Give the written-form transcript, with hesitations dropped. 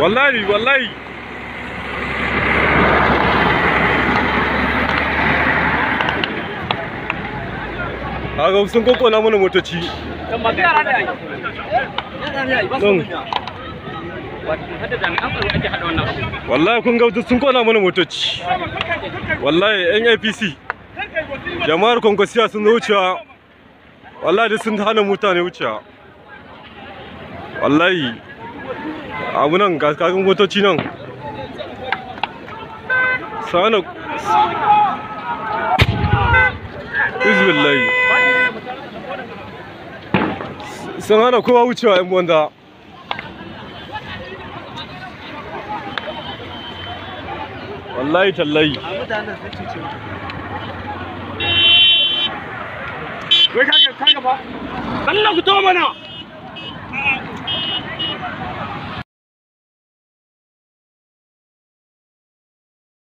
wallahi wallahi kaga sun kokona mana motoci wallahi kun ga sun kona mana motoci wallahi yan APC jama'ar Kwankwasiya sun zo wucewa wallahi da sun hana mutane wucewa wallahi abu nan ga kagan motoci nan sana izbillahi sun hana kowa wucewa yan wanda wallahi tallahi wai kaga ba Allah ku to mana